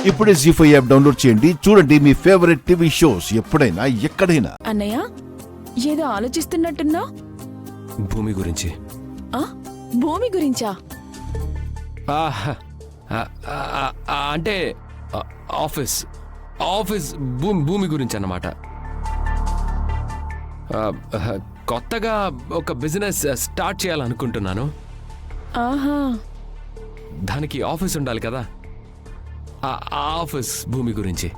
ఇప్పుడే జీ5 app download చేయండి. చూడండి మీ ఫేవరెట్ టీవీ షోస్ ఎప్పుడైనా ఎక్కడైనా. అన్నయ్య ఏదో ఆలోచిస్తున్నట్టున్నా? భూమి గురించి. భూమి గురించా? అంటే ఆఫీస్ భూమి గురించి అన్నమాట. కొత్తగా ఒక బిజినెస్ స్టార్ట్ చేయాలనుకుంటున్నాను. ఆహా, దానికి ఆఫీస్ ఉండాలి కదా, ఆ ఆఫీస్ భూమి గురించి.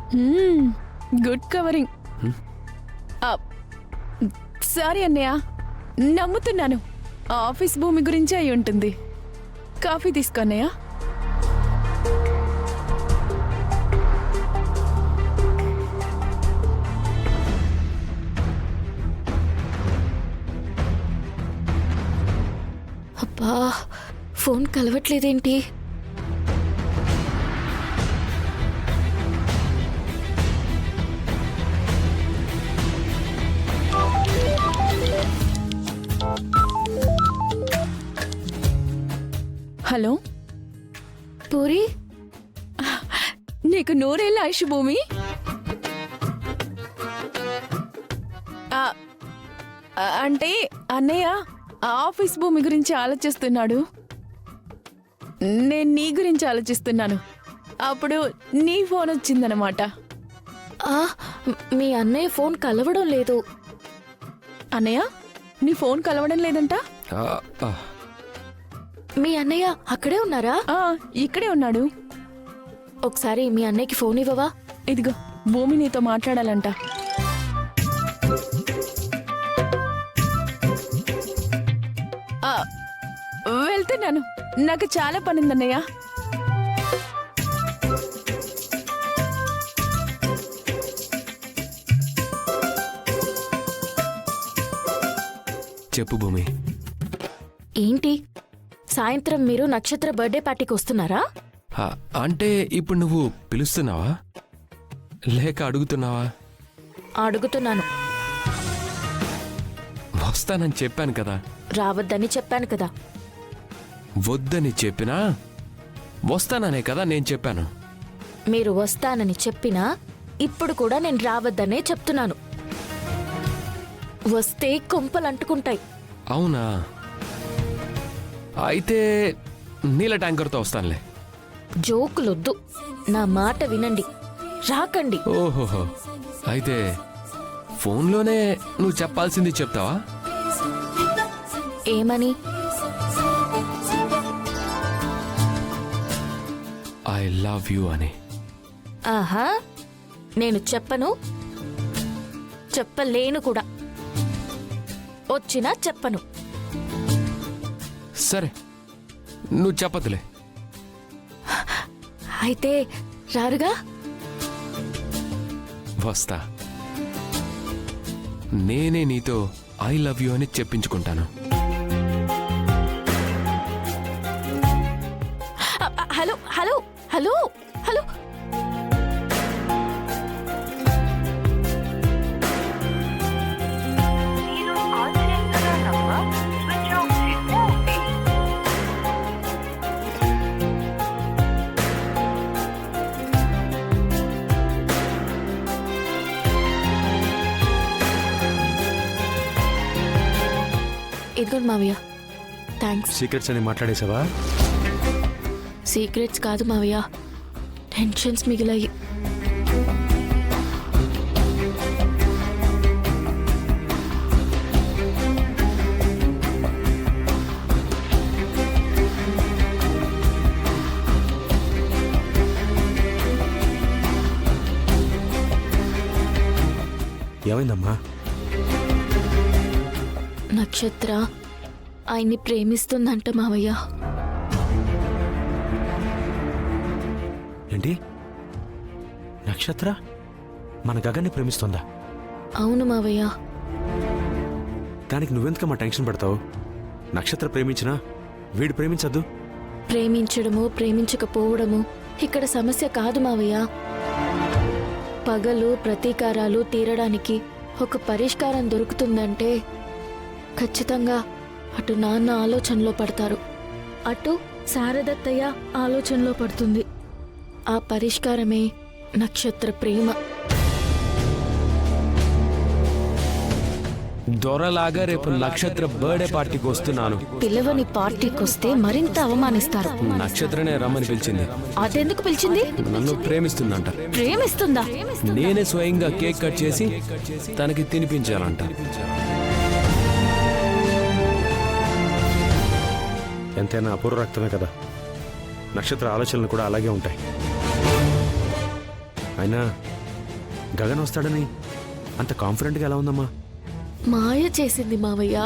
Good covering. సారీ అన్నయ్య, నమ్ముతున్నాను. ఆఫీస్ భూమి గురించి అయి ఉంటుంది. కాఫీ తీసుకో అన్నయ్య. అబ్బా, ఫోన్ కలవట్లేదేంటి? హలో పూరి, నీకు నూరేళ్ళ ఆయుష్ భూమి. అంటే అన్నయ్య ఆఫీస్ భూమి గురించి ఆలోచిస్తున్నాడు, నేను నీ గురించి ఆలోచిస్తున్నాను. అప్పుడు నీ ఫోన్ వచ్చిందనమాట. మీ అన్నయ్య ఫోన్ కలవడం లేదు. అన్నయ్య నీ ఫోన్ కలవడం లేదంట? మీ అన్నయ్య అక్కడే ఉన్నారా? ఇక్కడే ఉన్నాడు. ఒకసారి మీ అన్నయ్యకి ఫోన్ ఇవ్వవా? ఇదిగో, భూమి నీతో మాట్లాడాలంట. వెళ్తున్నాను, నాకు చాలా పనిందన్నయ్య. చెప్పు భూమి. ఏంటి, సాయంత్రం మీరు నక్షత్ర బర్త్డే పార్టీకి వస్తున్నారా? అంటే ఇప్పుడు నువ్వు పిలుస్తున్నావా లేక అడుగుతున్నావా? అడుగుతున్నాను. వస్తానని చెప్పాను కదా. రావద్దని చెప్పాను కదా. వద్దని చెప్పినా వస్తాననే కదా నేను చెప్పాను. మీరు వస్తానని చెప్పినా ఇప్పుడు కూడా నేను రావద్దనే చెప్తున్నాను. వస్తే కొంపలంటుకుంటాయి. అవునా? అయితే నీళ్ళ ట్యాంకర్తో వస్తానులే. జోకులొద్దు, నా మాట వినండి. రాకండి. ఓహోహో, అయితే ఫోన్లోనే నువ్వు చెప్పాల్సింది చెప్తావా? ఏమని? ఐ లవ్ యూ అని. ఆహా, నేను చెప్పను, చెప్పలేను కూడా. వచ్చినా చెప్పను. సరే, నువ్వు చెప్పదులే. అయితే రారుగా? వస్తా. నేనే నీతో ఐ లవ్ యూ అని చెప్పించుకుంటాను. హలో హలో హలో హలో, ఇదిగోండి మావయ్య. థ్యాంక్స్. సీక్రెట్స్ అని మాట్లాడేసావా? సీక్రెట్స్ కాదు మావయ్య, టెన్షన్స్ మిగిలాయి. ఏమైందమ్మా? నక్షత్ర ఆయన్ని ప్రేమిస్తుందంట మావయ్య. ఏంటి? నక్షత్ర మన గగన్ని ప్రేమిస్తుందా? అవును మావయ్య. దానికి నువ్వెందుకమ్మా టెన్షన్ పడతావు? నక్షత్ర ప్రేమించినా వీడు ప్రేమించద్దు. ప్రేమించడము ప్రేమించకపోవడము ఇక్కడ సమస్య కాదు మావయ్య. పగలు ప్రతీకారాలు తీరడానికి ఒక పరిష్కారం దొరుకుతుందంటే ఖచ్చితంగా అటు నాన్న ఆలోచనలో పడతారు, అటు శారదత్తయ్య ఆలోచనలో పడుతుంది. ఆ పరిష్కారమే నక్షత్ర ప్రేమ. దొరలాగా రేపు నక్షత్ర బర్త్డే పార్టీకి వస్తున్నాను. పిలవని పార్టీకొస్తే మరింత అవమానిస్తారు. నక్షత్రనే రమ్మని పిలిచింది. అదెందుకు పిలిచింది? నన్ను ప్రేమిస్తుందంట. ప్రేమిస్తుందా? నేనే స్వయంగా కేక్ కట్ చేసి తనకి తినిపించాలంట. ఎంతైనా అపూర్వ రక్తమే కదా, నక్షత్ర ఆలోచనలు కూడా అలాగే ఉంటాయి. అయినా గగన్ వస్తాడని అంత కాన్ఫిడెంట్గా ఎలా ఉందమ్మా? మాయ చేసింది మావయ్య.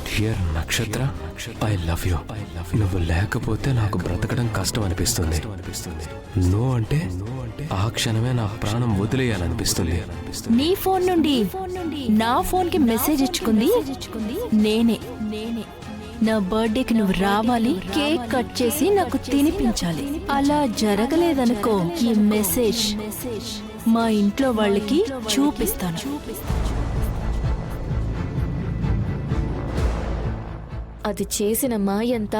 డియర్ నక్షత్ర, ఐ లవ్ యూ. నువ్వు లేకపోతే నాకు బ్రతకడం కష్టం అనిపిస్తుంది. నో అంటే ఆ క్షణమే నా ప్రాణం వదిలేయాలనిపిస్తుంది. నీ ఫోన్ నుండి నా ఫోన్ కి మెసేజ్ ఇచ్చుకుంది నేనే. నా బర్త్డేకి నువ్వు రావాలి, కేక్ కట్ చేసి నాకు తినిపించాలి. అలా జరగలేదనుకో, ఈ మెసేజ్ మా ఇంట్లో వాళ్ళకి చూపిస్తాను. అది చేసిన మాయ ఎంత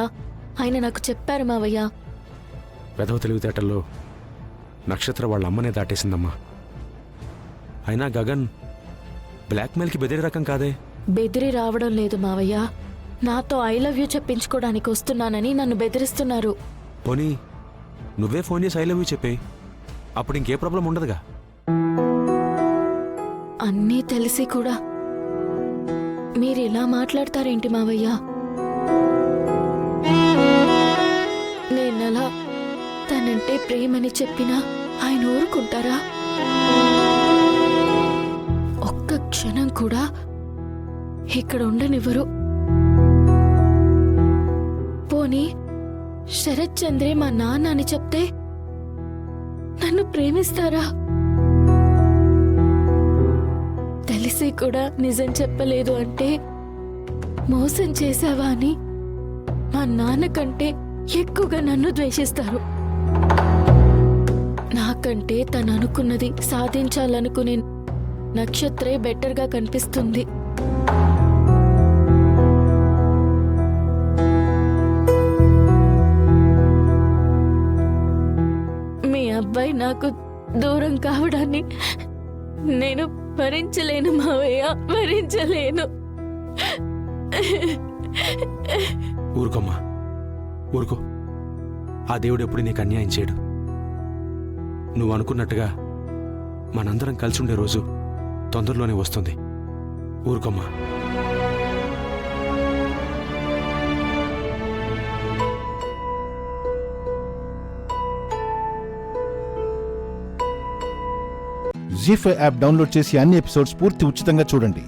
ఆయన నాకు చెప్పారు మావయ్య. పెదవ తెలివితేటల్లో నక్షత్ర వాళ్ళ అమ్మనే దాటేసిందమ్మా. అయినా గగన్ బ్లాక్మెయిల్కి బెదిరే రకం కాదే. బెదిరి రావడం లేదు మావయ్య. నాతో ఐ లవ్ యూ చెప్పించుకోవడానికి వస్తున్నానని నన్ను బెదిరిస్తున్నారు. పోనీ నువ్వే ఫోన్ చేసి ఐ లవ్ యూ చెప్పే, అప్పుడు ఇంకే ప్రాబ్లం ఉండదుగా. అన్నీ తెలిసి కూడా మీరు ఇలా మాట్లాడతారేంటి మావయ్య? నేనలా తనంటే ప్రేమని చెప్పినా ఆయన ఊరుకుంటారా? ఒక్క క్షణం కూడా ఇక్కడ ఉండనివ్వరు. పోనీ శరత్ చంద్రే మా నాన్న అని చెప్తే నన్ను ప్రేమిస్తారా? తెలిసి కూడా నిజం చెప్పలేదు అంటే మోసం చేశావా అని మా నాన్న కంటే ఎక్కువగా నన్ను ద్వేషిస్తారు. నాకంటే తను అనుకున్నది సాధించాలనుకునే నక్షత్రే బెటర్గా కనిపిస్తుంది. మీ అబ్బాయి నాకు దూరం కావడాన్ని నేను భరించలేను మావయ్య, భరించలేను. ఊరుకోమ్మా, ఊరుకో. ఆ దేవుడు ఎప్పుడు నీకు అన్యాయం చేయడు. నువ్వు అనుకున్నట్టుగా మనందరం కలిసి ఉండే రోజు తొందరలోనే వస్తుంది. ఊరుకోమ్మా. జీ5 యాప్ డౌన్లోడ్ చేసి అన్ని ఎపిసోడ్స్ పూర్తి ఉచితంగా చూడండి.